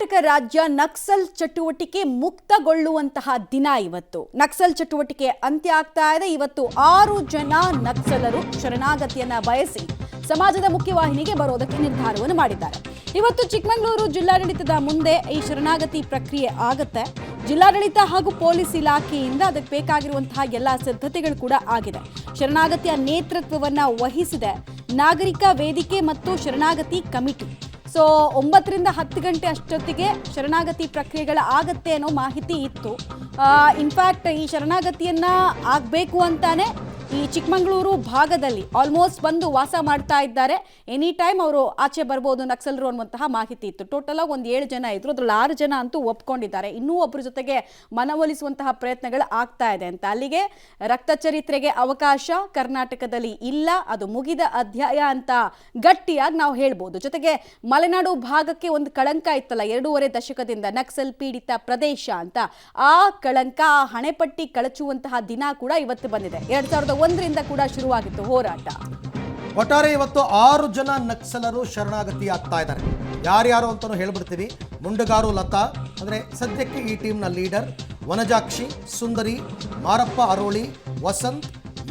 ಕರ್ನಾಟಕ ರಾಜ್ಯ ನಕ್ಸಲ್ ಚಟುವಟಿಕೆ ಮುಕ್ತಗೊಳ್ಳುವಂತಹ ದಿನ ಇವತ್ತು. ನಕ್ಸಲ್ ಚಟುವಟಿಕೆ ಅಂತ್ಯ ಆಗ್ತಾ ಇದೆ. ಇವತ್ತು 6 ಜನ ನಕ್ಸಲರು ಶರಣಾಗತಿಯನ್ನ ಬಯಸಿ ಸಮಾಜದ ಮುಖ್ಯವಾಹಿನಿಗೆ ಬರೋದಕ್ಕೆ ನಿರ್ಧಾರವನ್ನು ಮಾಡಿದ್ದಾರೆ. ಇವತ್ತು ಚಿಕ್ಕಮಗಳೂರು ಜಿಲ್ಲಾಡಳಿತದ ಮುಂದೆ ಈ ಶರಣಾಗತಿ ಪ್ರಕ್ರಿಯೆ ಆಗುತ್ತೆ. ಜಿಲ್ಲಾಡಳಿತ ಹಾಗೂ ಪೊಲೀಸ್ ಇಲಾಖೆಯಿಂದ ಅದಕ್ಕೆ ಬೇಕಾಗಿರುವಂತಹ ಎಲ್ಲ ಸಿದ್ಧತೆಗಳು ಕೂಡ ಆಗಿದೆ. ಶರಣಾಗತಿಯ ನೇತೃತ್ವವನ್ನ ವಹಿಸಿದೆ ನಾಗರಿಕ ವೇದಿಕೆ ಮತ್ತು ಶರಣಾಗತಿ ಕಮಿಟಿ. ಸೊ 9 ರಿಂದ 10 ಗಂಟೆ ಅಷ್ಟೊತ್ತಿಗೆ ಶರಣಾಗತಿ ಪ್ರಕ್ರಿಯೆಗಳ ಆಗತ್ತೆ ಅನ್ನೋ ಮಾಹಿತಿ ಇತ್ತು. ಇನ್ಫ್ಯಾಕ್ಟ್ ಈ ಶರಣಾಗತಿಯನ್ನ ಆಗಬೇಕು ಅಂತಾನೆ ಈ ಚಿಕ್ಕಮಗಳೂರು ಭಾಗದಲ್ಲಿ ಆಲ್ಮೋಸ್ಟ್ ಬಂದು ವಾಸ ಮಾಡ್ತಾ ಇದ್ದಾರೆ. ಎನಿ ಟೈಮ್ ಅವರು ಆಚೆ ಬರ್ಬೋದು ನಕ್ಸಲರು ಅನ್ನುವಂತಹ ಮಾಹಿತಿ ಇತ್ತು. ಟೋಟಲ್ ಆಗಿ 7 ಜನ ಇದ್ರು, ಅದ್ರಲ್ಲಿ 6 ಜನ ಅಂತೂ ಒಪ್ಕೊಂಡಿದ್ದಾರೆ. ಇನ್ನೂ ಒಬ್ಬರ ಜೊತೆಗೆ ಮನವೊಲಿಸುವಂತಹ ಪ್ರಯತ್ನಗಳು ಆಗ್ತಾ ಇದೆ ಅಂತ. ಅಲ್ಲಿಗೆ ರಕ್ತ ಚರಿತ್ರೆಗೆ ಅವಕಾಶ ಕರ್ನಾಟಕದಲ್ಲಿ ಇಲ್ಲ, ಅದು ಮುಗಿದ ಅಧ್ಯಾಯ ಅಂತ ಗಟ್ಟಿಯಾಗಿ ನಾವು ಹೇಳ್ಬೋದು. ಜೊತೆಗೆ ಮಲೆನಾಡು ಭಾಗಕ್ಕೆ ಒಂದು ಕಳಂಕ ಇತ್ತಲ್ಲ 2.5 ದಶಕದಿಂದ ನಕ್ಸಲ್ ಪೀಡಿತ ಪ್ರದೇಶ ಅಂತ, ಆ ಕಳಂಕ ಆ ಹಣೆಪಟ್ಟಿ ಕಳಚುವಂತಹ ದಿನ ಕೂಡ ಇವತ್ತು ಬಂದಿದೆ. 2001ರಿಂದ ಕೂಡ ಶುರುವಾಗಿತ್ತು ಹೋರಾಟ. ಒಟ್ಟಾರೆ ಇವತ್ತು 6 ಜನ ನಕ್ಸಲರು ಶರಣಾಗತಿ ಆಗ್ತಾ ಇದ್ದಾರೆ. ಯಾರ್ಯಾರು ಅಂತಾನು ಹೇಳ್ಬಿಡ್ತೀವಿ. ಮುಂಡಗಾರು ಲತಾ ಅಂದರೆ ಸದ್ಯಕ್ಕೆ ಈ ಟೀಮ್ನ ಲೀಡರ್, ವನಜಾಕ್ಷಿ, ಸುಂದರಿ, ಮಾರಪ್ಪ ಅರೋಳಿ, ವಸಂತ್,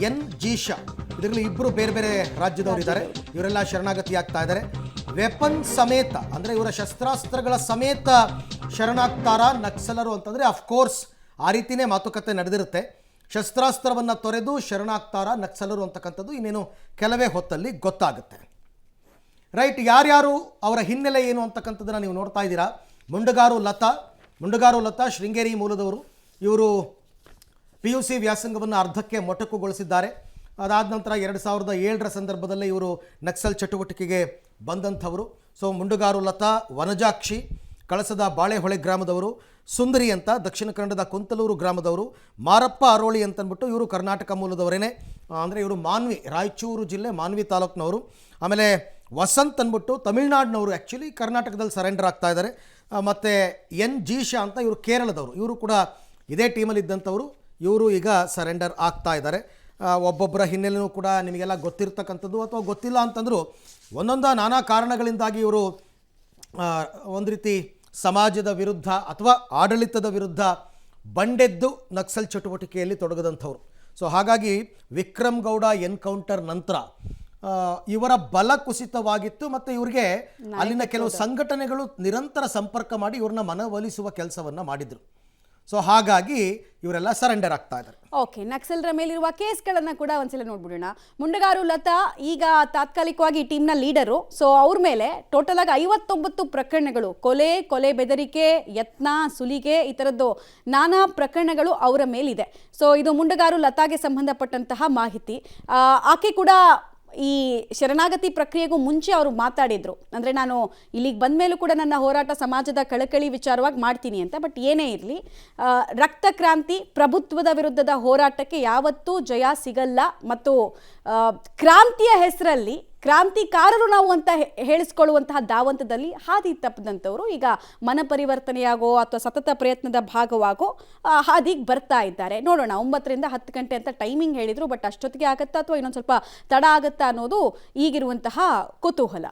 ಎನ್ ಜೀಶಾ, ಇದರಲ್ಲಿ 2 ಬೇರೆ ಬೇರೆ ರಾಜ್ಯದವರು ಇದ್ದಾರೆ. ಇವರೆಲ್ಲ ಶರಣಾಗತಿ ಆಗ್ತಾ ಇದ್ದಾರೆ. ವೆಪನ್ ಸಮೇತ ಅಂದರೆ ಇವರ ಶಸ್ತ್ರಾಸ್ತ್ರಗಳ ಸಮೇತ ಶರಣಾಗ್ತಾರ ನಕ್ಸಲರು ಅಂತಂದರೆ ಅಫ್ಕೋರ್ಸ್ ಆ ರೀತಿಯೇ ಮಾತುಕತೆ ನಡೆದಿರುತ್ತೆ. ಶಸ್ತ್ರಾಸ್ತ್ರವನ್ನು ತೊರೆದು ಶರಣಾಗ್ತಾರ ನಕ್ಸಲರು ಅಂತಕ್ಕಂಥದ್ದು ಇನ್ನೇನು ಕೆಲವೇ ಹೊತ್ತಲ್ಲಿ ಗೊತ್ತಾಗುತ್ತೆ. ರೈಟ್, ಯಾರ್ಯಾರು ಅವರ ಹಿನ್ನೆಲೆ ಏನು ಅಂತಕ್ಕಂಥದ್ದನ್ನು ನೀವು ನೋಡ್ತಾ ಇದ್ದೀರಾ. ಮುಂಡಗಾರು ಲತಾ ಶೃಂಗೇರಿ ಮೂಲದವರು. ಇವರು PUC ವ್ಯಾಸಂಗವನ್ನು ಅರ್ಧಕ್ಕೆ ಮೊಟಕುಗೊಳಿಸಿದ್ದಾರೆ. ಅದಾದ ನಂತರ 2007ರ ಸಂದರ್ಭದಲ್ಲೇ ಇವರು ನಕ್ಸಲ್ ಚಟುವಟಿಕೆಗೆ ಬಂದಂಥವರು. ಸೊ ಮುಂಡಗಾರು ಲತಾ, ವನಜಾಕ್ಷಿ ಕಳಸದ ಬಾಳೆಹೊಳೆ ಗ್ರಾಮದವರು, ಸುಂದರಿ ಅಂತ ದಕ್ಷಿಣ ಕನ್ನಡದ ಕುಂತಲೂರು ಗ್ರಾಮದವರು, ಮಾರಪ್ಪ ಅರೋಳಿ ಅಂತಂದ್ಬಿಟ್ಟು ಇವರು ಕರ್ನಾಟಕ ಮೂಲದವರೇನೆ, ಅಂದರೆ ಇವರು ಮಾನ್ವಿ, ರಾಯಚೂರು ಜಿಲ್ಲೆ ಮಾನ್ವಿ ತಾಲೂಕಿನವರು. ಆಮೇಲೆ ವಸಂತ್ ಅಂದ್ಬಿಟ್ಟು ತಮಿಳ್ನಾಡಿನವರು, ಆ್ಯಕ್ಚುಲಿ ಕರ್ನಾಟಕದಲ್ಲಿ ಸರೆಂಡರ್ ಆಗ್ತಾ ಇದ್ದಾರೆ. ಮತ್ತು ಎನ್ ಜೀಶಾ ಅಂತ ಇವರು ಕೇರಳದವರು, ಇವರು ಕೂಡ ಇದೇ ಟೀಮಲ್ಲಿ ಇದ್ದಂಥವರು. ಇವರು ಈಗ ಸರೆಂಡರ್ ಆಗ್ತಾ ಇದ್ದಾರೆ. ಒಬ್ಬೊಬ್ಬರ ಹಿನ್ನೆಲೆಯೂ ಕೂಡ ನಿಮಗೆಲ್ಲ ಗೊತ್ತಿರ್ತಕ್ಕಂಥದ್ದು ಅಥವಾ ಗೊತ್ತಿಲ್ಲ ಅಂತಂದರೂ ನಾನಾ ಕಾರಣಗಳಿಂದಾಗಿ ಇವರು ಒಂದು ರೀತಿ ಸಮಾಜದ ವಿರುದ್ಧ ಅಥವಾ ಆಡಳಿತದ ವಿರುದ್ಧ ಬಂಡೆದ್ದು ನಕ್ಸಲ್ ಚಟುವಟಿಕೆಯಲ್ಲಿ ತೊಡಗದಂಥವ್ರು. ಸೊ ಹಾಗಾಗಿ ವಿಕ್ರಮ್ ಗೌಡ ಎನ್ಕೌಂಟರ್ ನಂತರ ಇವರ ಬಲ ಕುಸಿತವಾಗಿತ್ತು ಮತ್ತು ಇವರಿಗೆ ಅಲ್ಲಿನ ಕೆಲವು ಸಂಘಟನೆಗಳು ನಿರಂತರ ಸಂಪರ್ಕ ಮಾಡಿ ಇವ್ರನ್ನ ಮನವೊಲಿಸುವ ಕೆಲಸವನ್ನು ಮಾಡಿದರು. ಸೊ ಹಾಗಾಗಿ ಇವರೆಲ್ಲ ಸರೆಂಡರ್ ಆಗ್ತಾ ಇದ್ದಾರೆ. ಓಕೆ, ನಕ್ಸಲರ ಮೇಲಿರುವ ಕೇಸ್ಗಳನ್ನ ಕೂಡ ಒಂದ್ಸಲ ನೋಡ್ಬಿಡೋಣ. ಮುಂಡಗಾರು ಲತಾ ಈಗ ತಾತ್ಕಾಲಿಕವಾಗಿ ಈ ಟೀಮ್ನ ಲೀಡರು. ಸೊ ಅವ್ರ ಮೇಲೆ ಟೋಟಲ್ ಆಗಿ 59 ಪ್ರಕರಣಗಳು, ಕೊಲೆ ಬೆದರಿಕೆ, ಯತ್ನ, ಸುಲಿಗೆ, ಈ ಥರದ್ದು ನಾನಾ ಪ್ರಕರಣಗಳು ಅವರ ಮೇಲಿದೆ. ಸೊ ಇದು ಮುಂಡಗಾರು ಲತಾಗೆ ಸಂಬಂಧಪಟ್ಟಂತಹ ಮಾಹಿತಿ. ಆಕೆ ಕೂಡ ಈ ಶರಣಾಗತಿ ಪ್ರಕ್ರಿಯೆಗೂ ಮುಂಚೆ ಅವರು ಮಾತಾಡಿದ್ರು, ಅಂದರೆ ನಾನು ಇಲ್ಲಿಗೆ ಬಂದ ಮೇಲೂ ಕೂಡ ನನ್ನ ಹೋರಾಟ ಸಮಾಜದ ಕಳಕಳಿ ವಿಚಾರವಾಗಿ ಮಾಡ್ತೀನಿ ಅಂತ. ಬಟ್ ಏನೇ ಇರಲಿ, ರಕ್ತ ಕ್ರಾಂತಿ, ಪ್ರಭುತ್ವದ ವಿರುದ್ಧದ ಹೋರಾಟಕ್ಕೆ ಯಾವತ್ತೂ ಜಯ ಸಿಗಲ್ಲ. ಮತ್ತು ಕ್ರಾಂತಿಯ ಹೆಸರಲ್ಲಿ ಕ್ರಾಂತಿಕಾರರು ನಾವು ಅಂತ ಹೇಳಿಸ್ಕೊಳ್ಳುವಂತಹ ಧಾವಂತದಲ್ಲಿ ಹಾದಿ ತಪ್ಪದಂಥವರು ಈಗ ಮನಪರಿವರ್ತನೆಯಾಗೋ ಅಥವಾ ಸತತ ಪ್ರಯತ್ನದ ಭಾಗವಾಗೋ ಹಾದಿಗೆ ಬರ್ತಾ ಇದ್ದಾರೆ. ನೋಡೋಣ, 9 ರಿಂದ 10 ಗಂಟೆ ಅಂತ ಟೈಮಿಂಗ್ ಹೇಳಿದ್ರು. ಬಟ್ ಅಷ್ಟೊತ್ತಿಗೆ ಆಗುತ್ತಾ ಅಥವಾ ಇನ್ನೊಂದು ಸ್ವಲ್ಪ ತಡ ಆಗುತ್ತಾ ಅನ್ನೋದು ಈಗಿರುವಂತಹ ಕುತೂಹಲ.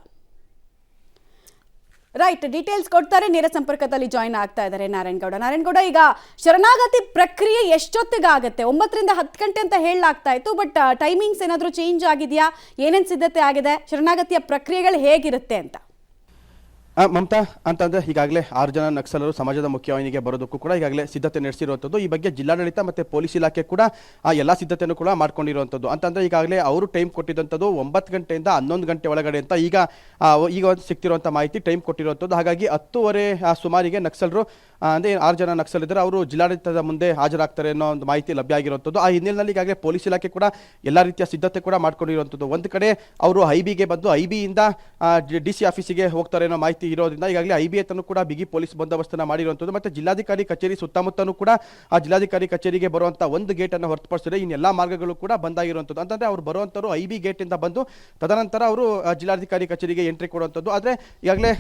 ರೈಟ್, ಡೀಟೇಲ್ಸ್ ಕೊಡ್ತಾರೆ. ನೇರ ಸಂಪರ್ಕದಲ್ಲಿ ಜಾಯಿನ್ ಆಗ್ತಾ ಇದ್ದಾರೆ ನಾರಾಯಣಗೌಡ. ಈಗ ಶರಣಾಗತಿ ಪ್ರಕ್ರಿಯೆ ಎಷ್ಟೊತ್ತಿಗಾಗತ್ತೆ? 9 ರಿಂದ 10 ಗಂಟೆ ಅಂತ ಹೇಳಲಾಗ್ತಾ ಇತ್ತು. ಬಟ್ ಟೈಮಿಂಗ್ಸ್ ಏನಾದರೂ ಚೇಂಜ್ ಆಗಿದೆಯಾ? ಏನೇನು ಸಿದ್ಧತೆ ಆಗಿದೆ? ಶರಣಾಗತಿಯ ಪ್ರಕ್ರಿಯೆಗಳು ಹೇಗಿರುತ್ತೆ ಅಂತ? ಮಮತಾ ಅಂತಂದ್ರೆ ಈಗಾಗಲೇ 6 ಜನ ನಕ್ಸಲರು ಸಮಾಜದ ಮುಖ್ಯವಾಹಿನಿಗೆ ಬರೋದಕ್ಕೂ ಕೂಡ ಈಗಾಗಲೇ ಸಿದ್ಧತೆ ನಡೆಸಿರುವಂಥದ್ದು. ಈ ಬಗ್ಗೆ ಜಿಲ್ಲಾಡಳಿತ ಮತ್ತು ಪೊಲೀಸ್ ಇಲಾಖೆ ಕೂಡ ಆ ಎಲ್ಲ ಸಿದ್ಧತೆಯನ್ನು ಕೂಡ ಮಾಡ್ಕೊಂಡಿರುವಂಥದ್ದು. ಅಂತಂದ್ರೆ ಈಗಾಗಲೇ ಅವರು ಟೈಮ್ ಕೊಟ್ಟಿದ್ದಂಥದ್ದು 9 ಗಂಟೆಯಿಂದ 11 ಗಂಟೆ ಒಳಗಡೆ ಅಂತ ಈಗ ಸಿಗ್ತಿರುವಂಥ ಮಾಹಿತಿ ಟೈಮ್ ಕೊಟ್ಟಿರುವಂಥದ್ದು. ಹಾಗಾಗಿ 10:30 ಸುಮಾರಿಗೆ ನಕ್ಸಲರು ಅಂದರೆ 6 ಜನ ನಕ್ಸಲ್ ಇದ್ದಾರೆ, ಅವರು ಜಿಲ್ಲಾಡಳಿತದ ಮುಂದೆ ಹಾಜರಾಗ್ತಾರೆ ಅನ್ನೋ ಒಂದು ಮಾಹಿತಿ ಲಭ್ಯ ಆಗಿರುವಂಥದ್ದು. ಆ ಹಿನ್ನೆಲೆಯಲ್ಲಿ ಈಗಾಗಲೇ ಪೊಲೀಸ್ ಇಲಾಖೆ ಕೂಡ ಎಲ್ಲ ರೀತಿಯ ಸಿದ್ಧತೆ ಕೂಡ ಮಾಡ್ಕೊಂಡಿರುವಂಥದ್ದು. ಒಂದು ಕಡೆ ಅವರು ಐಬಿಗೆ ಬಂದು ಐಬಿಯಿಂದ DC ಆಫೀಸಿಗೆ ಹೋಗ್ತಾರೆ ಅನ್ನೋ ಮಾಹಿತಿ ಇರೋದ್ರಿಂದ ಈಗಾಗಲೇ IB ಹತ್ರನೂ ಕೂಡ ಬಿಗಿ ಪೊಲೀಸ್ ಬಂದೋಬಸ್ತನ್ನು ಮಾಡಿರುವಂಥದ್ದು. ಮತ್ತು ಜಿಲ್ಲಾಧಿಕಾರಿ ಕಚೇರಿ ಸುತ್ತಮುತ್ತಲೂ ಕೂಡ ಆ ಜಿಲ್ಲಾಧಿಕಾರಿ ಕಚೇರಿಗೆ ಬರುವಂಥ ಒಂದು ಗೇಟನ್ನು ಹೊರತುಪಡಿಸಿದ್ರೆ ಇನ್ನೆಲ್ಲ ಮಾರ್ಗಗಳು ಕೂಡ ಬಂದಾಗಿರುವಂಥದ್ದು. ಅಂತಂದರೆ ಅವರು ಬರುವಂಥವ್ರು IB ಗೇಟಿಂದ ಬಂದು ತದನಂತರ ಅವರು ಜಿಲ್ಲಾಧಿಕಾರಿ ಕಚೇರಿಗೆ ಎಂಟ್ರಿ ಕೊಡುವಂಥದ್ದು. ಆದರೆ ಈಗಾಗಲೇ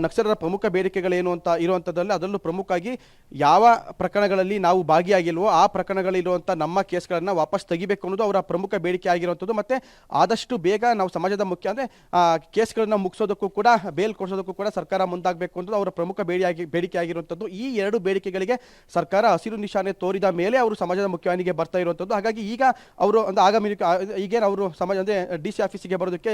ನಕ್ಸಲರ ಪ್ರಮುಖ ಬೇಡಿಕೆಗಳೇನು ಅಂತ ಇರುವಂಥದ್ದಲ್ಲಿ ಅದರಲ್ಲೂ ಪ್ರಮುಖವಾಗಿ ಯಾವ ಪ್ರಕರಣಗಳಲ್ಲಿ ನಾವು ಭಾಗಿಯಾಗಿಲ್ವೋ ಆ ಪ್ರಕರಣಗಳಿರುವಂಥ ನಮ್ಮ ಕೇಸ್ಗಳನ್ನು ವಾಪಸ್ ತೆಗಿಬೇಕು ಅನ್ನೋದು ಅವರ ಪ್ರಮುಖ ಬೇಡಿಕೆ ಆಗಿರುವಂಥದ್ದು. ಮತ್ತು ಆದಷ್ಟು ಬೇಗ ನಾವು ಸಮಾಜದ ಮುಖ್ಯ ಅಂದರೆ ಕೇಸ್ಗಳನ್ನು ಮುಗಿಸೋದಕ್ಕೂ ಕೂಡ ಬೇಲ್ ಕೊಡಿಸೋದಕ್ಕೂ ಕೂಡ ಕೂಡ ಸರ್ಕಾರ ಮುಂದಾಗಬೇಕು ಅನ್ನೋದು ಅವರ ಪ್ರಮುಖ ಬೇಡಿಕೆ ಆಗಿರುವಂಥದ್ದು. ಈ ಎರಡು ಬೇಡಿಕೆಗಳಿಗೆ ಸರ್ಕಾರ ಹಸಿರು ನಿಶಾನೆ ತೋರಿದ ಮೇಲೆ ಅವರು ಸಮಾಜದ ಮುಖ್ಯವಾಹಿನಿಗೆ ಬರ್ತಾ ಇರುವಂಥದ್ದು. ಹಾಗಾಗಿ ಈಗ ಅವರು ಒಂದು ಈಗೇನು ಅವರು ಸಮಾಜ ಅಂದರೆ DC ಆಫೀಸಿಗೆ ಬರೋದಕ್ಕೆ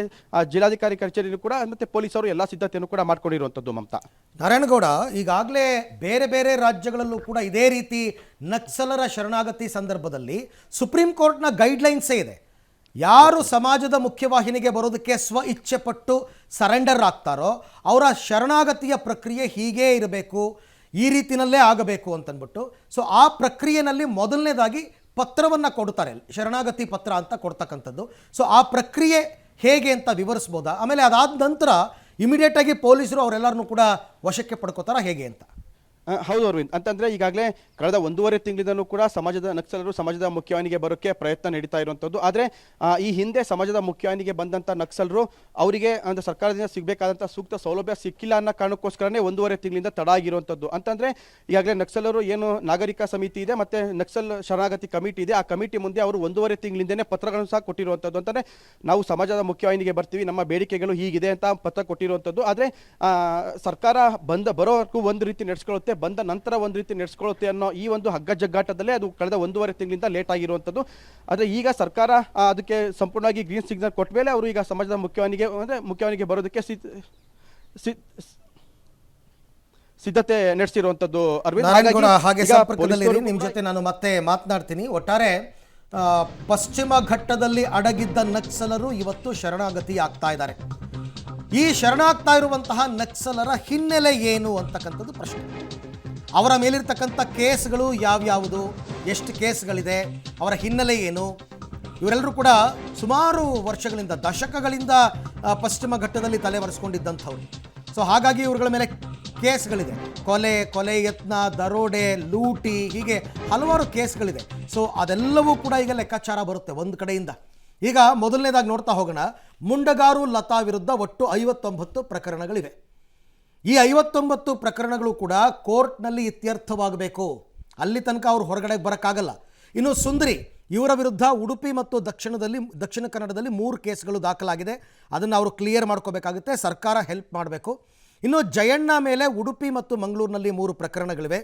ಜಿಲ್ಲಾಧಿಕಾರಿ ಕಚೇರಿಯಲ್ಲೂ ಕೂಡ ಮತ್ತೆ ಪೊಲೀಸರು ಎಲ್ಲ ಸಿದ್ಧತೆಯನ್ನು ಕೂಡ ಮಾಡ್ಕೊಂಡಿರುವಂಥದ್ದು. ಮಮತಾ, ನಾರಾಯಣಗೌಡ, ಈಗಾಗಲೇ ಬೇರೆ ಬೇರೆ ರಾಜ್ಯಗಳಲ್ಲೂ ಕೂಡ ಇದೇ ರೀತಿ ನಕ್ಸಲರ ಶರಣಾಗತಿ ಸಂದರ್ಭದಲ್ಲಿ ಸುಪ್ರೀಂ ಕೋರ್ಟ್ನ ಗೈಡ್ಲೈನ್ಸೇ ಇದೆ. ಯಾರು ಸಮಾಜದ ಮುಖ್ಯವಾಹಿನಿಗೆ ಬರೋದಕ್ಕೆ ಸ್ವ ಇಚ್ಛೆ ಪಟ್ಟು ಸರೆಂಡರ್ ಆಗ್ತಾರೋ ಅವರ ಶರಣಾಗತಿಯ ಪ್ರಕ್ರಿಯೆ ಹೀಗೇ ಇರಬೇಕು, ಈ ರೀತಿಯಲ್ಲೇ ಆಗಬೇಕು ಅಂತಂದ್ಬಿಟ್ಟು. ಸೊ ಆ ಪ್ರಕ್ರಿಯೆಯಲ್ಲಿ ಮೊದಲನೇದಾಗಿ ಪತ್ರವನ್ನು ಕೊಡ್ತಾರೆ, ಶರಣಾಗತಿ ಪತ್ರ ಅಂತ ಕೊಡ್ತಕ್ಕಂಥದ್ದು. ಸೊ ಆ ಪ್ರಕ್ರಿಯೆ ಹೇಗೆ ಅಂತ ವಿವರಿಸ್ಬೋದಾ? ಆಮೇಲೆ ಅದಾದ ನಂತರ ಇಮಿಡಿಯೇಟಾಗಿ ಪೊಲೀಸರು ಅವರೆಲ್ಲರನ್ನೂ ಕೂಡ ವಶಕ್ಕೆ ಪಡ್ಕೋತಾರ ಹೇಗೆ ಅಂತ? ಹೌದು ಅರವಿಂದ್, ಅಂತಂದರೆ ಈಗಾಗಲೇ ಕಳೆದ 1.5 ತಿಂಗಳಿಂದಲೂ ಕೂಡ ನಕ್ಸಲರು ಸಮಾಜದ ಮುಖ್ಯವಾಹಿನಿಗೆ ಬರೋಕ್ಕೆ ಪ್ರಯತ್ನ ನಡೀತಾ ಇರುವಂಥದ್ದು. ಆದರೆ ಈ ಹಿಂದೆ ಸಮಾಜದ ಮುಖ್ಯವಾಹಿನಿಗೆ ಬಂದಂಥ ನಕ್ಸಲರು ಅವರಿಗೆ ಅಂದರೆ ಸರ್ಕಾರದಿಂದ ಸಿಗಬೇಕಾದಂಥ ಸೂಕ್ತ ಸೌಲಭ್ಯ ಸಿಕ್ಕಿಲ್ಲ ಅನ್ನೋ ಕಾರಣಕ್ಕೋಸ್ಕರನೇ 1.5 ತಿಂಗಳಿಂದ ತಡ ಆಗಿರುವಂಥದ್ದು. ಅಂತಂದರೆ ಈಗಾಗಲೇ ನಕ್ಸಲರು ಏನು ನಾಗರಿಕ ಸಮಿತಿ ಇದೆ ಮತ್ತು ನಕ್ಸಲ್ ಶರಣಾಗತಿ ಕಮಿಟಿ ಇದೆ, ಆ ಕಮಿಟಿ ಮುಂದೆ ಅವರು 1.5 ತಿಂಗಳಿಂದನೇ ಪತ್ರಗಳನ್ನು ಸಹ ಕೊಟ್ಟಿರುವಂಥದ್ದು. ಅಂತಂದರೆ ನಾವು ಸಮಾಜದ ಮುಖ್ಯವಾಹಿನಿಗೆ ಬರ್ತೀವಿ, ನಮ್ಮ ಬೇಡಿಕೆಗಳು ಹೀಗಿದೆ ಅಂತ ಪತ್ರ ಕೊಟ್ಟಿರುವಂಥದ್ದು. ಆದರೆ ಸರ್ಕಾರ ಬರೋವರೆಗೂ ಒಂದು ರೀತಿ ನಡೆಸ್ಕೊಳ್ಳುತ್ತೆ, ಬಂದ ನಂತರ ಒಂದು ರೀತಿ ನಡೆಸ್ಕೊಳ್ಳುತ್ತೆ ಅನ್ನೋ ಈ ಒಂದು ಹಗ್ಗ ಜಗ್ಗಾಟದಲ್ಲೇ ಅದು ಕಳೆದ 1.5 ತಿಂಗಳಿಂದ ಲೇಟ್ ಆಗಿರುವಂಥದ್ದು. ಆದರೆ ಈಗ ಸರ್ಕಾರ ಅದಕ್ಕೆ ಸಂಪೂರ್ಣವಾಗಿ ಗ್ರೀನ್ ಸಿಗ್ನಲ್ ಕೊಟ್ಟ ಮೇಲೆ ಅವರು ಈಗ ಸಮಾಜದ ಮುಖ್ಯವಾಹಿನಿಗೆ ಬರೋದಕ್ಕೆ ಸಿದ್ಧತೆ ನಡೆಸಿರುವಂಥದ್ದು. ಅರವಿಂದ್, ಹಾಗೆ ಸಂಪರ್ಕದಲ್ಲಿರಿ, ನಿಮ್ಮ ಜೊತೆ ನಾನು ಮತ್ತೆ ಮಾತನಾಡ್ತೀನಿ. ಒಟ್ಟಾರೆ ಪಶ್ಚಿಮ ಘಟ್ಟದಲ್ಲಿ ಅಡಗಿದ್ದ ನಕ್ಸಲರು ಇವತ್ತು ಶರಣಾಗತಿ ಆಗ್ತಾ ಇದ್ದಾರೆ. ಈ ಶರಣಾಗ್ತಾ ಇರುವಂತಹ ನಕ್ಸಲರ ಹಿನ್ನೆಲೆ ಏನು ಅಂತಕ್ಕಂಥದ್ದು ಪ್ರಶ್ನೆ. ಅವರ ಮೇಲಿರ್ತಕ್ಕಂಥ ಕೇಸ್ಗಳು ಯಾವ್ಯಾವುದು, ಎಷ್ಟು ಕೇಸ್ಗಳಿದೆ, ಅವರ ಹಿನ್ನೆಲೆ ಏನು? ಇವರೆಲ್ಲರೂ ಕೂಡ ಸುಮಾರು ವರ್ಷಗಳಿಂದ, ದಶಕಗಳಿಂದ ಪಶ್ಚಿಮ ಘಟ್ಟದಲ್ಲಿ ತಲೆವರೆಸ್ಕೊಂಡಿದ್ದಂಥವ್ರು. ಸೊ ಹಾಗಾಗಿ ಇವ್ರುಗಳ ಮೇಲೆ ಕೇಸ್ಗಳಿದೆ. ಕೊಲೆ ಯತ್ನ, ದರೋಡೆ, ಲೂಟಿ, ಹೀಗೆ ಹಲವಾರು ಕೇಸ್ಗಳಿದೆ. ಸೊ ಅದೆಲ್ಲವೂ ಕೂಡ ಈಗ ಲೆಕ್ಕಾಚಾರ ಬರುತ್ತೆ ಒಂದು ಕಡೆಯಿಂದ. ಈಗ ಮೊದಲನೇದಾಗಿ ನೋಡ್ತಾ ಹೋಗೋಣ. ಮುಂಡಗಾರು ಲತಾ ವಿರುದ್ಧ ಒಟ್ಟು 59 ಪ್ರಕರಣಗಳಿವೆ. ಈ 59 ಪ್ರಕರಣಗಳು ಕೂಡ ಕೋರ್ಟ್ನಲ್ಲಿ ಇತ್ಯರ್ಥವಾಗಬೇಕು. ಅಲ್ಲಿ ತನಕ ಅವರು ಹೊರಗಡೆ ಬರೋಕ್ಕಾಗಲ್ಲ. ಇನ್ನು ಸುಂದರಿ ಇವರ ವಿರುದ್ಧ ಉಡುಪಿ ಮತ್ತು ದಕ್ಷಿಣ ಕನ್ನಡದಲ್ಲಿ 3 ಕೇಸ್ಗಳು ದಾಖಲಾಗಿದೆ. ಅದನ್ನು ಅವರು ಕ್ಲಿಯರ್ ಮಾಡ್ಕೋಬೇಕಾಗುತ್ತೆ, ಸರ್ಕಾರ ಹೆಲ್ಪ್ ಮಾಡಬೇಕು. ಇನ್ನು ಜಯಣ್ಣ ಮೇಲೆ ಉಡುಪಿ ಮತ್ತು ಮಂಗಳೂರಿನಲ್ಲಿ 3 ಪ್ರಕರಣಗಳಿವೆ.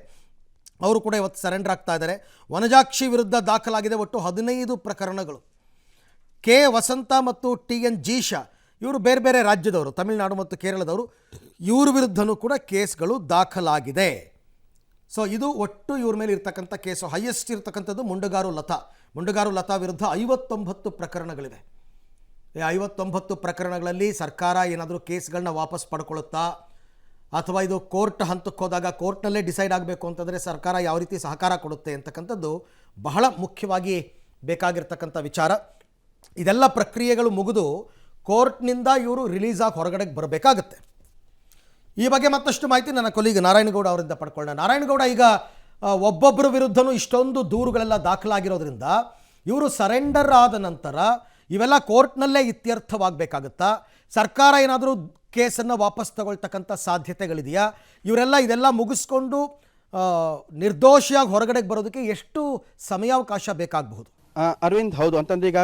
ಅವರು ಕೂಡ ಇವತ್ತು ಸರೆಂಡರ್ ಆಗ್ತಾ ಇದ್ದಾರೆ. ವನಜಾಕ್ಷಿ ವಿರುದ್ಧ ದಾಖಲಾಗಿದೆ ಒಟ್ಟು 15 ಪ್ರಕರಣಗಳು. ಕೆ ವಸಂತ ಮತ್ತು TN ಜೀಶಾ ಇವರು ಬೇರೆ ಬೇರೆ ರಾಜ್ಯದವರು, ತಮಿಳುನಾಡು ಮತ್ತು ಕೇರಳದವರು. ಇವ್ರ ವಿರುದ್ಧನೂ ಕೂಡ ಕೇಸ್ಗಳು ದಾಖಲಾಗಿದೆ. ಸೊ ಇದು ಒಟ್ಟು ಇವ್ರ ಮೇಲೆ ಇರ್ತಕ್ಕಂಥ ಕೇಸು. ಹೈಯೆಸ್ಟ್ ಇರ್ತಕ್ಕಂಥದ್ದು ಮುಂಡಗಾರು ಲತಾ ವಿರುದ್ಧ 59 ಪ್ರಕರಣಗಳಿವೆ. ಈ 59 ಪ್ರಕರಣಗಳಲ್ಲಿ ಸರ್ಕಾರ ಏನಾದರೂ ಕೇಸ್ಗಳನ್ನ ವಾಪಸ್ ಪಡ್ಕೊಳ್ಳುತ್ತಾ, ಅಥವಾ ಇದು ಕೋರ್ಟ್ ಹಂತಕ್ಕೆ ಹೋದಾಗ ಕೋರ್ಟ್ನಲ್ಲೇ ಡಿಸೈಡ್ ಆಗಬೇಕು ಅಂತಂದರೆ ಸರ್ಕಾರ ಯಾವ ರೀತಿ ಸಹಕಾರ ಕೊಡುತ್ತೆ ಅಂತಕ್ಕಂಥದ್ದು ಬಹಳ ಮುಖ್ಯವಾಗಿ ಬೇಕಾಗಿರ್ತಕ್ಕಂಥ ವಿಚಾರ. ಇದೆಲ್ಲ ಪ್ರಕ್ರಿಯೆಗಳು ಮುಗಿದು ಕೋರ್ಟ್ನಿಂದ ಇವರು ರಿಲೀಸ್ ಆಗಿ ಹೊರಗಡೆಗೆ ಬರಬೇಕಾಗತ್ತೆ. ಈ ಬಗ್ಗೆ ಮತ್ತಷ್ಟು ಮಾಹಿತಿ ನನ್ನ ಕೊಲೀಗ್ ನಾರಾಯಣಗೌಡ ಅವರಿಂದ ಪಡ್ಕೊಳ್ಳೋಣ. ನಾರಾಯಣಗೌಡ, ಈಗ ಒಬ್ಬೊಬ್ಬರ ವಿರುದ್ಧನೂ ಇಷ್ಟೊಂದು ದೂರುಗಳೆಲ್ಲ ದಾಖಲಾಗಿರೋದ್ರಿಂದ ಇವರು ಸರೆಂಡರ್ ಆದ ನಂತರ ಇವೆಲ್ಲ ಕೋರ್ಟ್ನಲ್ಲೇ ಇತ್ಯರ್ಥವಾಗಬೇಕಾಗುತ್ತಾ? ಸರ್ಕಾರ ಏನಾದರೂ ಕೇಸನ್ನು ವಾಪಸ್ ತಗೊಳ್ತಕ್ಕಂಥ ಸಾಧ್ಯತೆಗಳಿದೆಯಾ? ಇದೆಲ್ಲ ಮುಗಿಸ್ಕೊಂಡು ನಿರ್ದೋಷಿಯಾಗಿ ಹೊರಗಡೆಗೆ ಬರೋದಕ್ಕೆ ಎಷ್ಟು ಸಮಯಾವಕಾಶ ಬೇಕಾಗಬಹುದು? ಅರವಿಂದ್, ಹೌದು. ಅಂತಂದ್ರೆ ಈಗ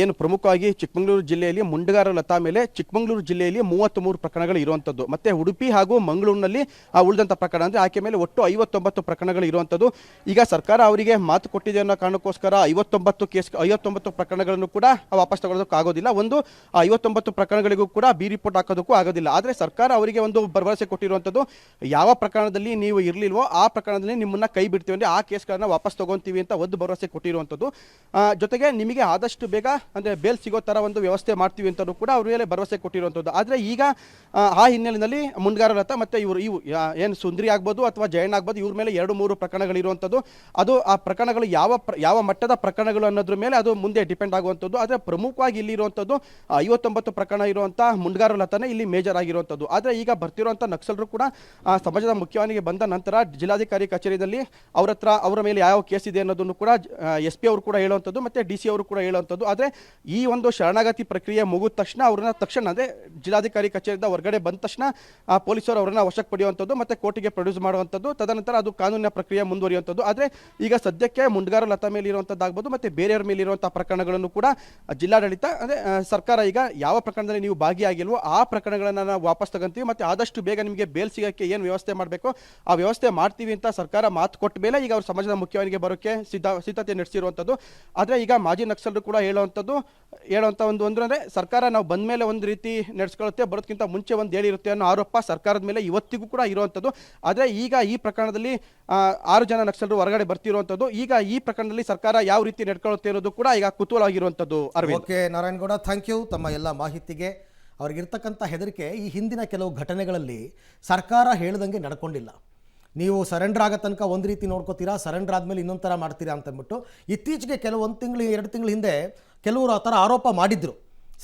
ಏನು ಪ್ರಮುಖವಾಗಿ ಚಿಕ್ಕಮಗಳೂರು ಜಿಲ್ಲೆಯಲ್ಲಿ ಮುಂಡಗಾರ ಲತಾ ಮೇಲೆ ಚಿಕ್ಕಮಗಳೂರು ಜಿಲ್ಲೆಯಲ್ಲಿ 33 ಪ್ರಕರಣಗಳು ಇರುವಂಥದ್ದು, ಮತ್ತೆ ಉಡುಪಿ ಹಾಗೂ ಮಂಗಳೂರಿನಲ್ಲಿ ಉಳಿದಂಥ ಪ್ರಕರಣ ಅಂದರೆ ಆಕೆ ಮೇಲೆ ಒಟ್ಟು 59 ಪ್ರಕರಣಗಳು ಇರುವಂಥದ್ದು. ಈಗ ಸರ್ಕಾರ ಅವರಿಗೆ ಮಾತು ಕೊಟ್ಟಿದೆ ಅನ್ನೋ ಕಾರಣಕ್ಕೋಸ್ಕರ 59 ಪ್ರಕರಣಗಳನ್ನು ಕೂಡ ವಾಪಸ್ ತಗೊಳ್ಳೋದಕ್ಕೆ ಆಗೋದಿಲ್ಲ. 59 ಪ್ರಕರಣಗಳಿಗೂ ಕೂಡ ರಿಪೋರ್ಟ್ ಹಾಕೋದಕ್ಕೂ ಆಗೋದಿಲ್ಲ. ಆದರೆ ಸರ್ಕಾರ ಅವರಿಗೆ ಒಂದು ಭರವಸೆ ಕೊಟ್ಟಿರುವಂಥದ್ದು, ಯಾವ ಪ್ರಕರಣದಲ್ಲಿ ನೀವು ಇರಲಿಲ್ವೋ ಆ ಪ್ರಕರಣದಲ್ಲಿ ನಿಮ್ಮನ್ನ ಕೈ ಬಿಡ್ತೀವಿ ಅಂದರೆ ಆ ಕೇಸ್ಗಳನ್ನ ವಾಪಸ್ ತಗೊಂತೀವಿ ಅಂತ ಒಂದು ಭರವಸೆ ಕೊಟ್ಟಿರುವಂಥದ್ದು. ಜೊತೆಗೆ ನಿಮಗೆ ಆದಷ್ಟು ಬೇಗ ಅಂದರೆ ಬೇಲ್ ಸಿಗೋ ಥರ ಒಂದು ವ್ಯವಸ್ಥೆ ಮಾಡ್ತೀವಿ ಅಂತಲೂ ಕೂಡ ಅವ್ರ ಮೇಲೆ ಭರವಸೆ ಕೊಟ್ಟಿರುವಂಥದ್ದು. ಆದರೆ ಈಗ ಆ ಹಿನ್ನೆಲೆಯಲ್ಲಿ ಮುಂಡಗಾರ ಲತಾ ಮತ್ತು ಇವು ಏನು ಸುಂದರಿ ಆಗ್ಬೋದು ಅಥವಾ ಜಯಣ್ಣ ಆಗ್ಬೋದು, ಇವ್ರ ಮೇಲೆ 2-3 ಪ್ರಕರಣಗಳಿರುವಂಥದ್ದು. ಅದು ಆ ಪ್ರಕರಣಗಳು ಯಾವ ಮಟ್ಟದ ಪ್ರಕರಣಗಳು ಅನ್ನೋದ್ರ ಮೇಲೆ ಅದು ಮುಂದೆ ಡಿಪೆಂಡ್ ಆಗುವಂಥದ್ದು. ಆದರೆ ಪ್ರಮುಖವಾಗಿ ಇಲ್ಲಿರುವಂಥದ್ದು 59 ಪ್ರಕರಣ ಇರುವಂಥ ಮುಂಡಗಾರ ಲತಾನೇ ಇಲ್ಲಿ ಮೇಜರ್ ಆಗಿರುವಂಥದ್ದು. ಆದರೆ ಈಗ ಬರ್ತಿರುವಂಥ ನಕ್ಸಲರು ಕೂಡ ಸಮಾಜದ ಮುಖ್ಯವಾಹಿನಿಗೆ ಬಂದ ನಂತರ ಜಿಲ್ಲಾಧಿಕಾರಿ ಕಚೇರಿಯಲ್ಲಿ ಅವರ ಮೇಲೆ ಯಾವ ಕೇಸ್ ಇದೆ ಅನ್ನೋದನ್ನು ಕೂಡ SP ಅವರು ಕೂಡ ಹೇಳುವಂಥದ್ದು ಮತ್ತು DC ಅವರು ಕೂಡ ಹೇಳುವಂಥದ್ದು. ಆದರೆ ಆದರೆ ಈ ಒಂದು ಶರಣಾಗತಿ ಪ್ರಕ್ರಿಯೆ ಮುಗಿದ ತಕ್ಷಣ ಅವ್ರನ್ನ ತಕ್ಷಣ ಅಂದರೆ ಜಿಲ್ಲಾಧಿಕಾರಿ ಕಚೇರಿಯಿಂದ ಹೊರಗಡೆ ಬಂದ ತಕ್ಷಣ ಪೊಲೀಸರು ಅವರನ್ನು ವಶಕ್ಕೆ ಪಡೆಯುವಂಥದ್ದು ಮತ್ತು ಕೋರ್ಟಿಗೆ ಪ್ರೊಡ್ಯೂಸ್ ಮಾಡುವಂಥದ್ದು, ತದನಂತರ ಅದು ಕಾನೂನಿನ ಪ್ರಕ್ರಿಯೆ ಮುಂದುವರಿಯುವಂಥದ್ದು. ಆದರೆ ಈಗ ಸದ್ಯಕ್ಕೆ ಮುಂಡ್ಗಾರ ಲತಾ ಮೇಲೆ ಇರುವಂಥದ್ದಾಗ್ಬೋದು ಮತ್ತು ಬೇರೆಯವ್ರ ಮೇಲೆ ಇರುವಂಥ ಪ್ರಕರಣಗಳನ್ನು ಕೂಡ ಜಿಲ್ಲಾಡಳಿತ ಅಂದರೆ ಸರ್ಕಾರ ಈಗ ಯಾವ ಪ್ರಕರಣದಲ್ಲಿ ನೀವು ಭಾಗಿಯಾಗಿಲ್ವೋ ಆ ಪ್ರಕರಣಗಳನ್ನು ನಾವು ವಾಪಸ್ ತಗೊಂತೀವಿ ಮತ್ತು ಆದಷ್ಟು ಬೇಗ ನಿಮಗೆ ಬೇಲ್ ಸಿಗೋಕ್ಕೆ ಏನು ವ್ಯವಸ್ಥೆ ಮಾಡಬೇಕು ಆ ವ್ಯವಸ್ಥೆ ಮಾಡ್ತೀವಿ ಅಂತ ಸರ್ಕಾರ ಮಾತು ಕೊಟ್ಟ ಮೇಲೆ ಈಗ ಅವರು ಸಮಾಜದ ಮುಖ್ಯವಾಹಿನಿಗೆ ಬರೋಕ್ಕೆ ಸಿದ್ಧತೆ ನಡೆಸಿರುವಂಥದ್ದು. ಆದರೆ ಈಗ ಮಾಜಿ ನಕ್ಸಲರು ಕೂಡ ಹೇಳುವಂಥ ಒಂದು ಅಂದರೆ ಸರ್ಕಾರ ನಾವು ಬಂದ ಮೇಲೆ ಒಂದು ರೀತಿ ನಡೆಸ್ಕೊಳ್ಳುತ್ತೆ, ಬರೋದಕ್ಕಿಂತ ಮುಂಚೆ ಒಂದು ಹೇಳಿರುತ್ತೆ ಅನ್ನೋ ಆರೋಪ ಸರ್ಕಾರದ ಮೇಲೆ ಇವತ್ತಿಗೂ ಕೂಡ ಇರುವಂಥದ್ದು. ಆದರೆ ಈಗ ಈ ಪ್ರಕರಣದಲ್ಲಿ 6 ಜನ ನಕ್ಸಲರು ಹೊರಗಡೆ ಬರ್ತಿರುವಂಥದ್ದು. ಈಗ ಈ ಪ್ರಕರಣದಲ್ಲಿ ಸರ್ಕಾರ ಯಾವ ರೀತಿ ನಡ್ಕೊಳ್ಳುತ್ತೆ ಅನ್ನೋದು ಕೂಡ ಈಗ ಕುತೂಹಲವಾಗಿರುವಂಥದ್ದು. ಓಕೆ ನಾರಾಯಣಗೌಡ, ಥ್ಯಾಂಕ್ ಯು ತಮ್ಮ ಎಲ್ಲ ಮಾಹಿತಿಗೆ. ಅವ್ರಿಗಿರ್ತಕ್ಕಂಥ ಹೆದರಿಕೆ ಈ ಹಿಂದಿನ ಕೆಲವು ಘಟನೆಗಳಲ್ಲಿ ಸರ್ಕಾರ ಹೇಳ್ದಂಗೆ ನಡ್ಕೊಂಡಿಲ್ಲ. ನೀವು ಸರೆಂಡರ್ ಆಗೋ ತನಕ ಒಂದು ರೀತಿ ನೋಡ್ಕೋತೀರಾ, ಸರೆಂಡರ್ ಆದಮೇಲೆ ಇನ್ನೊಂದು ಥರ ಮಾಡ್ತೀರಾ ಅಂತಂದ್ಬಿಟ್ಟು ಇತ್ತೀಚೆಗೆ ಕೆಲವು 1 ತಿಂಗಳು 2 ತಿಂಗಳ ಹಿಂದೆ ಕೆಲವರು ಆ ಥರ ಆರೋಪ ಮಾಡಿದ್ರು,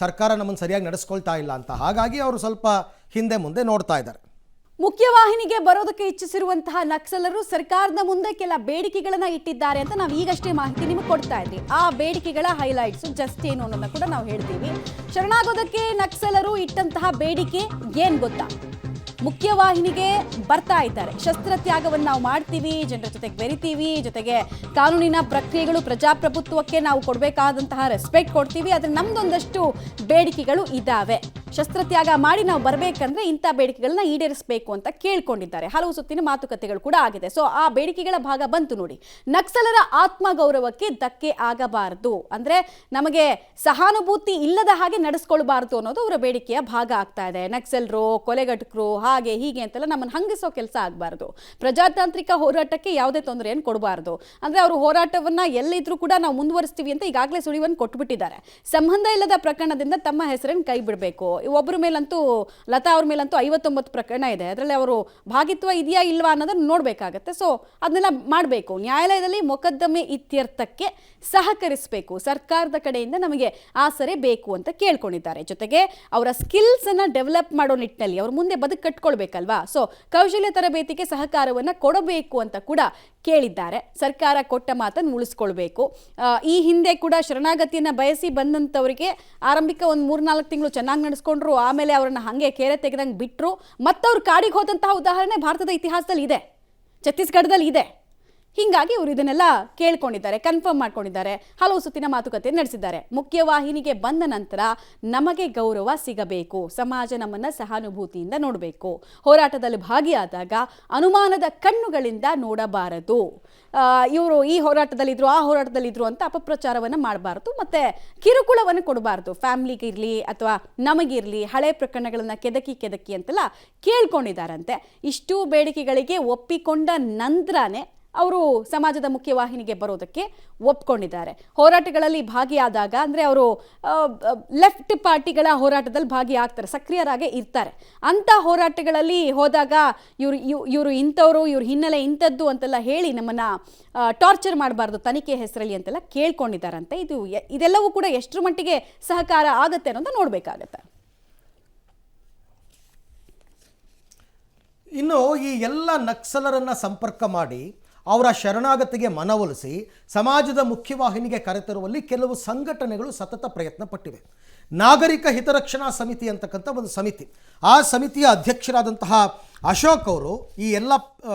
ಸರ್ಕಾರ ನಮ್ಮನ್ನು ಸರಿಯಾಗಿ ನಡೆಸ್ಕೊಳ್ತಾ ಇಲ್ಲ ಅಂತ. ಹಾಗಾಗಿ ಅವರು ಸ್ವಲ್ಪ ಹಿಂದೆ ಮುಂದೆ ನೋಡ್ತಾ ಇದ್ದಾರೆ. ಮುಖ್ಯವಾಹಿನಿಗೆ ಬರೋದಕ್ಕೆ ಇಚ್ಛಿಸಿರುವಂತಹ ನಕ್ಸಲರು ಸರ್ಕಾರದ ಮುಂದೆ ಕೆಲ ಬೇಡಿಕೆಗಳನ್ನ ಇಟ್ಟಿದ್ದಾರೆ ಅಂತ ನಾವು ಈಗಷ್ಟೇ ಮಾಹಿತಿ ನಿಮಗೆ ಕೊಡ್ತಾ ಇದ್ವಿ. ಆ ಬೇಡಿಕೆಗಳ ಹೈಲೈಟ್ಸ್ ಜಸ್ಟ್ ಏನು ಅನ್ನೋದನ್ನ ಕೂಡ ನಾವು ಹೇಳ್ತೀವಿ. ಶರಣಾಗೋದಕ್ಕೆ ನಕ್ಸಲರು ಇಟ್ಟಂತಹ ಬೇಡಿಕೆ ಏನ್ ಗೊತ್ತಾ? ಮುಖ್ಯವಾಹಿನಿಗೆ ಬರ್ತಾ ಇದ್ದಾರೆ, ಶಸ್ತ್ರತ್ಯಾಗವನ್ನು ನಾವು ಮಾಡ್ತೀವಿ, ಜನರ ಜೊತೆಗೆ ಬೆರಿತೀವಿ, ಜೊತೆಗೆ ಕಾನೂನಿನ ಪ್ರಕ್ರಿಯೆಗಳು ಪ್ರಜಾಪ್ರಭುತ್ವಕ್ಕೆ ನಾವು ಕೊಡಬೇಕಾದಂತಹ ರೆಸ್ಪೆಕ್ಟ್ ಕೊಡ್ತೀವಿ, ಆದರೆ ನಮ್ದೊಂದಷ್ಟು ಬೇಡಿಕೆಗಳು ಇದ್ದಾವೆ, ಶಸ್ತ್ರತ್ಯಾಗ ಮಾಡಿ ನಾವು ಬರಬೇಕಂದ್ರೆ ಇಂಥ ಬೇಡಿಕೆಗಳನ್ನ ಈಡೇರಿಸಬೇಕು ಅಂತ ಕೇಳ್ಕೊಂಡಿದ್ದಾರೆ. ಹಲವು ಸುತ್ತಿನ ಮಾತುಕತೆಗಳು ಕೂಡ ಆಗಿದೆ. ಸೊ ಆ ಬೇಡಿಕೆಗಳ ಭಾಗ ಬಂತು ನೋಡಿ. ನಕ್ಸಲರ ಆತ್ಮಗೌರವಕ್ಕೆ ಧಕ್ಕೆ ಆಗಬಾರದು, ಅಂದ್ರೆ ನಮಗೆ ಸಹಾನುಭೂತಿ ಇಲ್ಲದ ಹಾಗೆ ನಡೆಸ್ಕೊಳ್ಬಾರ್ದು ಅನ್ನೋದು ಅವರ ಬೇಡಿಕೆಯ ಭಾಗ ಆಗ್ತಾ ಇದೆ. ನಕ್ಸಲರು, ಕೊಲೆಗಟಕರು, ಹಾಗೆ ಹೀಗೆ ಅಂತೆಲ್ಲ ನಮ್ಮನ್ನು ಹಂಗಿಸೋ ಕೆಲಸ ಆಗಬಾರ್ದು. ಪ್ರಜಾತಾಂತ್ರಿಕ ಹೋರಾಟಕ್ಕೆ ಯಾವುದೇ ತೊಂದರೆಯನ್ನು ಕೊಡಬಾರ್ದು. ಅಂದ್ರೆ ಅವರು ಹೋರಾಟವನ್ನ ಎಲ್ಲಿದ್ರೂ ಕೂಡ ನಾವು ಮುಂದುವರಿಸ್ತೀವಿ ಅಂತ ಈಗಾಗಲೇ ಸುಳಿವನ್ನು ಕೊಟ್ಟುಬಿಟ್ಟಿದ್ದಾರೆ. ಸಂಬಂಧ ಇಲ್ಲದ ಪ್ರಕರಣದಿಂದ ತಮ್ಮ ಹೆಸರನ್ನು ಕೈ ಬಿಡಬೇಕು. ಒಬ್ಬರ ಮೇಲಂತೂ, ಲತಾ ಅವ್ರ ಮೇಲಂತೂ 59 ಪ್ರಕರಣ ಇದೆ. ಅದರಲ್ಲಿ ಅವರು ಭಾಗಿತ್ವ ಇದೆಯಾ ಇಲ್ವಾ ಅನ್ನೋದನ್ನು ನೋಡಬೇಕಾಗತ್ತೆ. ಸೊ ಅದನ್ನೆಲ್ಲ ಮಾಡಬೇಕು. ನ್ಯಾಯಾಲಯದಲ್ಲಿ ಮೊಕದ್ದಮೆ ಇತ್ಯರ್ಥಕ್ಕೆ ಸಹಕರಿಸಬೇಕು. ಸರ್ಕಾರದ ಕಡೆಯಿಂದ ನಮಗೆ ಆಸರೆ ಬೇಕು ಅಂತ ಕೇಳ್ಕೊಂಡಿದ್ದಾರೆ. ಜೊತೆಗೆ ಅವರ ಸ್ಕಿಲ್ಸ್ ಅನ್ನ ಡೆವಲಪ್ ಮಾಡೋ ನಿಟ್ಟಿನಲ್ಲಿ ಅವ್ರ ಮುಂದೆ ಬದುಕು ಕಟ್ಕೊಳ್ಬೇಕಲ್ವಾ. ಸೊ ಕೌಶಲ್ಯ ತರಬೇತಿಗೆ ಸಹಕಾರವನ್ನು ಕೊಡಬೇಕು ಅಂತ ಕೂಡ ಕೇಳಿದ್ದಾರೆ. ಸರ್ಕಾರ ಕೊಟ್ಟ ಮಾತನ್ನು ಉಳಿಸ್ಕೊಳ್ಬೇಕು. ಈ ಹಿಂದೆ ಕೂಡ ಶರಣಾಗತಿಯನ್ನು ಬಯಸಿ ಬಂದಂಥವರಿಗೆ ಆರಂಭಿಕ ಒಂದು 3-4 ತಿಂಗಳು ಚೆನ್ನಾಗಿ ನಡೆಸ್ಕೊಂಡ್ರು, ಆಮೇಲೆ ಅವರನ್ನು ಹಾಗೆ ಕೇರೆ ತೆಗೆದಂಗೆ ಬಿಟ್ಟರು. ಮತ್ತವ್ರು ಕಾಡಿಗೆ ಹೋದಂತಹ ಉದಾಹರಣೆ ಭಾರತದ ಇತಿಹಾಸದಲ್ಲಿ ಇದೆ, ಛತ್ತೀಸ್ಗಢದಲ್ಲಿ ಇದೆ. ಹೀಗಾಗಿ ಇವರು ಇದನ್ನೆಲ್ಲ ಕೇಳ್ಕೊಂಡಿದ್ದಾರೆ, ಕನ್ಫರ್ಮ್ ಮಾಡ್ಕೊಂಡಿದ್ದಾರೆ, ಹಲವು ಸುತ್ತಿನ ಮಾತುಕತೆ ನಡೆಸಿದ್ದಾರೆ. ಮುಖ್ಯವಾಹಿನಿಗೆ ಬಂದ ನಂತರ ನಮಗೆ ಗೌರವ ಸಿಗಬೇಕು, ಸಮಾಜ ನಮ್ಮನ್ನ ಸಹಾನುಭೂತಿಯಿಂದ ನೋಡಬೇಕು, ಹೋರಾಟದಲ್ಲಿ ಭಾಗಿಯಾದಾಗ ಅನುಮಾನದ ಕಣ್ಣುಗಳಿಂದ ನೋಡಬಾರದು, ಇವರು ಈ ಹೋರಾಟದಲ್ಲಿದ್ರು ಆ ಹೋರಾಟದಲ್ಲಿದ್ರು ಅಂತ ಅಪಪ್ರಚಾರವನ್ನು ಮಾಡಬಾರ್ದು, ಮತ್ತೆ ಕಿರುಕುಳವನ್ನು ಕೊಡಬಾರ್ದು, ಫ್ಯಾಮಿಲಿಗಿರಲಿ ಅಥವಾ ನಮಗಿರಲಿ. ಹಳೆ ಪ್ರಕರಣಗಳನ್ನ ಕೆದಕಿ ಅಂತೆಲ್ಲ ಕೇಳ್ಕೊಂಡಿದ್ದಾರಂತೆ. ಇಷ್ಟು ಬೇಡಿಕೆಗಳಿಗೆ ಒಪ್ಪಿಕೊಂಡ ನಂತರನೇ ಅವರು ಸಮಾಜದ ಮುಖ್ಯವಾಹಿನಿಗೆ ಬರೋದಕ್ಕೆ ಒಪ್ಕೊಂಡಿದ್ದಾರೆ. ಹೋರಾಟಗಳಲ್ಲಿ ಭಾಗಿಯಾದಾಗ ಅಂದರೆ ಅವರು ಲೆಫ್ಟ್ ಪಾರ್ಟಿಗಳ ಹೋರಾಟದಲ್ಲಿ ಭಾಗಿಯಾಗ್ತಾರೆ, ಸಕ್ರಿಯರಾಗೇ ಇರ್ತಾರೆ. ಅಂಥ ಹೋರಾಟಗಳಲ್ಲಿ ಹೋದಾಗ ಇವರು ಇಂಥವರು, ಇವ್ರ ಹಿನ್ನೆಲೆ ಇಂಥದ್ದು ಅಂತೆಲ್ಲ ಹೇಳಿ ನಮ್ಮನ್ನು ಟಾರ್ಚರ್ ಮಾಡಬಾರ್ದು ತನಿಖೆ ಹೆಸರಲ್ಲಿ ಅಂತೆಲ್ಲ ಕೇಳ್ಕೊಂಡಿದ್ದಾರಂತೆ. ಇದೆಲ್ಲವೂ ಕೂಡ ಎಷ್ಟರ ಮಟ್ಟಿಗೆ ಸಹಕಾರ ಆಗುತ್ತೆ ಅನ್ನೋದು ನೋಡಬೇಕಾಗತ್ತೆ. ಇನ್ನು ಈ ಎಲ್ಲ ನಕ್ಸಲರನ್ನು ಸಂಪರ್ಕ ಮಾಡಿ ಅವರ ಶರಣಾಗತಿಗೆ ಮನವೊಲಿಸಿ ಸಮಾಜದ ಮುಖ್ಯವಾಹಿನಿಗೆ ಕರೆತರುವಲ್ಲಿ ಕೆಲವು ಸಂಘಟನೆಗಳು ಸತತ ಪ್ರಯತ್ನ ಪಟ್ಟಿವೆ. ನಾಗರಿಕ ಹಿತರಕ್ಷಣಾ ಸಮಿತಿ ಅಂತಕ್ಕಂಥ ಒಂದು ಸಮಿತಿ, ಆ ಸಮಿತಿಯ ಅಧ್ಯಕ್ಷರಾದಂತಹ ಅಶೋಕ್ ಅವರು ಈ ಎಲ್ಲ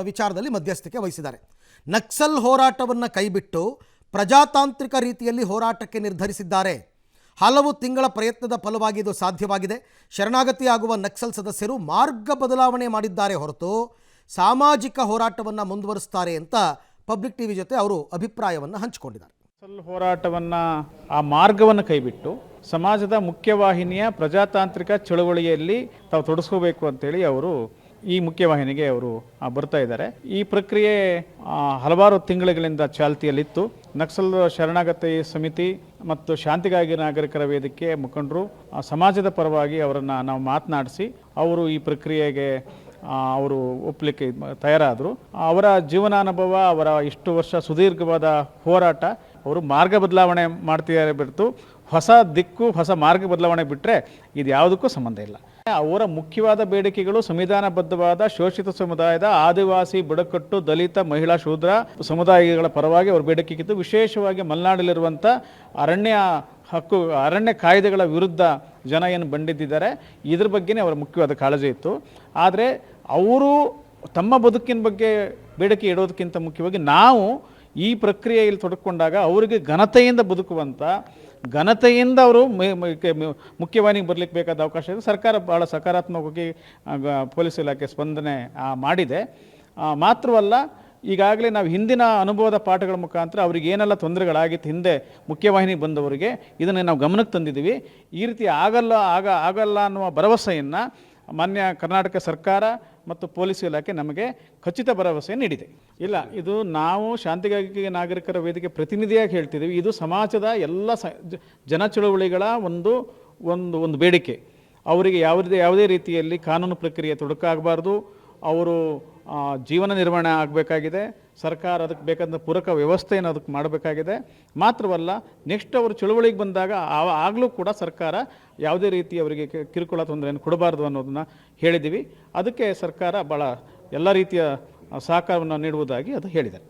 ವಿಚಾರದಲ್ಲಿ ಮಧ್ಯಸ್ಥಿಕೆ ವಹಿಸಿದ್ದಾರೆ. ನಕ್ಸಲ್ ಹೋರಾಟವನ್ನು ಕೈಬಿಟ್ಟು ಪ್ರಜಾತಾಂತ್ರಿಕ ರೀತಿಯಲ್ಲಿ ಹೋರಾಟಕ್ಕೆ ನಿರ್ಧರಿಸಿದ್ದಾರೆ. ಹಲವು ತಿಂಗಳ ಪ್ರಯತ್ನದ ಫಲವಾಗಿ ಇದು ಸಾಧ್ಯವಾಗಿದೆ. ಶರಣಾಗತಿ ಆಗುವ ನಕ್ಸಲ್ ಸದಸ್ಯರು ಮಾರ್ಗ ಬದಲಾವಣೆ ಮಾಡಿದ್ದಾರೆ ಹೊರತು ಸಾಮಾಜಿಕ ಹೋರಾಟವನ್ನು ಮುಂದುವರಿಸ್ತಾರೆ ಅಂತ ಪಬ್ಲಿಕ್ ಟಿವಿ ಜೊತೆ ಅವರು ಅಭಿಪ್ರಾಯವನ್ನು ಹಂಚಿಕೊಂಡಿದ್ದಾರೆ. ನಕ್ಸಲ್ ಹೋರಾಟವನ್ನು, ಆ ಮಾರ್ಗವನ್ನು ಕೈಬಿಟ್ಟು ಸಮಾಜದ ಮುಖ್ಯವಾಹಿನಿಯ ಪ್ರಜಾತಾಂತ್ರಿಕ ಚಳವಳಿಯಲ್ಲಿ ತಾವು ತೊಡಗಿಸ್ಕೋಬೇಕು ಅಂತೇಳಿ ಅವರು ಈ ಮುಖ್ಯವಾಹಿನಿಗೆ ಅವರು ಬರ್ತಾ ಇದ್ದಾರೆ. ಈ ಪ್ರಕ್ರಿಯೆ ಹಲವಾರು ತಿಂಗಳುಗಳಿಂದ ಚಾಲ್ತಿಯಲ್ಲಿತ್ತು. ನಕ್ಸಲ್ ಶರಣಾಗತಿ ಸಮಿತಿ ಮತ್ತು ಶಾಂತಿಗಾಗಿ ನಾಗರಿಕರ ವೇದಿಕೆ ಮುಖಂಡರು ಸಮಾಜದ ಪರವಾಗಿ ಅವರನ್ನು ನಾವು ಮಾತನಾಡಿಸಿ ಅವರು ಈ ಪ್ರಕ್ರಿಯೆಗೆ ಅವರು ಒಪ್ಪಲಿಕ್ಕೆ ತಯಾರಾದರು. ಅವರ ಜೀವನಾನುಭವ, ಅವರ ಇಷ್ಟು ವರ್ಷ ಸುದೀರ್ಘವಾದ ಹೋರಾಟ, ಅವರು ಮಾರ್ಗ ಬದಲಾವಣೆ ಮಾಡ್ತಿದ್ದಾರೆ ಬಿಟ್ಟು ಹೊಸ ದಿಕ್ಕು, ಹೊಸ ಮಾರ್ಗ ಬದಲಾವಣೆ ಬಿಟ್ಟರೆ ಇದು ಯಾವುದಕ್ಕೂ ಸಂಬಂಧ ಇಲ್ಲ. ಅವರ ಮುಖ್ಯವಾದ ಬೇಡಿಕೆಗಳು ಸಂವಿಧಾನಬದ್ಧವಾದ ಶೋಷಿತ ಸಮುದಾಯದ ಆದಿವಾಸಿ, ಬುಡಕಟ್ಟು, ದಲಿತ, ಮಹಿಳಾ, ಶೂದ್ರ ಸಮುದಾಯಗಳ ಪರವಾಗಿ ಅವರ ಬೇಡಿಕೆಗಿದ್ದು, ವಿಶೇಷವಾಗಿ ಮಲೆನಾಡಲ್ಲಿರುವಂಥ ಅರಣ್ಯ ಹಕ್ಕು ಅರಣ್ಯ ಕಾಯ್ದೆಗಳ ವಿರುದ್ಧ ಜನ ಏನು ಬಂದಿದ್ದಾರೆ ಇದ್ರ ಬಗ್ಗೆನೇ ಅವರ ಮುಖ್ಯವಾದ ಕಾಳಜಿ ಇತ್ತು. ಆದರೆ ಅವರು ತಮ್ಮ ಬದುಕಿನ ಬಗ್ಗೆ ಬೇಡಿಕೆ ಇಡೋದಕ್ಕಿಂತ ಮುಖ್ಯವಾಗಿ ನಾವು ಈ ಪ್ರಕ್ರಿಯೆಯಲ್ಲಿ ತೊಡಕೊಂಡಾಗ ಅವರಿಗೆ ಘನತೆಯಿಂದ ಬದುಕುವಂಥ, ಘನತೆಯಿಂದ ಅವರು ಮುಖ್ಯವಾಹಿನಿಗೆ ಬರಲಿಕ್ಕೆ ಬೇಕಾದ ಅವಕಾಶ ಇದೆ. ಸರ್ಕಾರ ಭಾಳ ಸಕಾರಾತ್ಮಕವಾಗಿ ಪೊಲೀಸ್ ಇಲಾಖೆ ಸ್ಪಂದನೆ ಮಾಡಿದೆ. ಮಾತ್ರವಲ್ಲ, ಈಗಾಗಲೇ ನಾವು ಹಿಂದಿನ ಅನುಭವದ ಪಾಠಗಳ ಮುಖಾಂತರ ಅವ್ರಿಗೆ ಏನೆಲ್ಲ ತೊಂದರೆಗಳಾಗಿತ್ತು ಹಿಂದೆ ಮುಖ್ಯವಾಹಿನಿಗೆ ಬಂದವರಿಗೆ, ಇದನ್ನು ನಾವು ಗಮನಕ್ಕೆ ತಂದಿದ್ದೀವಿ. ಈ ರೀತಿ ಆಗಲ್ಲ ಅನ್ನುವ ಭರವಸೆಯನ್ನು ಮಾನ್ಯ ಕರ್ನಾಟಕ ಸರ್ಕಾರ ಮತ್ತು ಪೊಲೀಸ್ ಇಲಾಖೆ ನಮಗೆ ಖಚಿತ ಭರವಸೆ ನೀಡಿದೆ. ಇಲ್ಲ, ಇದು ನಾವು ಶಾಂತಿಗಾಗಿ ನಾಗರಿಕರ ವೇದಿಕೆ ಪ್ರತಿನಿಧಿಯಾಗಿ ಹೇಳ್ತಿದ್ದೀವಿ. ಇದು ಸಮಾಜದ ಎಲ್ಲ ಜನ ಚಳುವಳಿಗಳ ಒಂದು ಬೇಡಿಕೆ. ಅವರಿಗೆ ಯಾವುದೇ ರೀತಿಯಲ್ಲಿ ಕಾನೂನು ಪ್ರಕ್ರಿಯೆ ತೊಡಕಾಗಬಾರ್ದು. ಅವರು ಜೀವನ ನಿರ್ವಹಣೆ ಆಗಬೇಕಾಗಿದೆ. ಸರ್ಕಾರ ಅದಕ್ಕೆ ಬೇಕಾದ ಪೂರಕ ವ್ಯವಸ್ಥೆಯನ್ನು ಅದಕ್ಕೆ ಮಾಡಬೇಕಾಗಿದೆ. ಮಾತ್ರವಲ್ಲ, ನೆಕ್ಸ್ಟ್ ಅವರು ಚಳುವಳಿಗೆ ಬಂದಾಗ ಆಗಲೂ ಕೂಡ ಸರ್ಕಾರ ಯಾವುದೇ ರೀತಿ ಅವರಿಗೆ ಕಿರುಕುಳ ತೊಂದರೆಯನ್ನು ಕೊಡಬಾರ್ದು ಅನ್ನೋದನ್ನು ಹೇಳಿದ್ದೀವಿ. ಅದಕ್ಕೆ ಸರ್ಕಾರ ಭಾಳ ಎಲ್ಲ ರೀತಿಯ ಸಹಕಾರವನ್ನು ನೀಡುವುದಾಗಿ ಅದು ಹೇಳಿದೆ.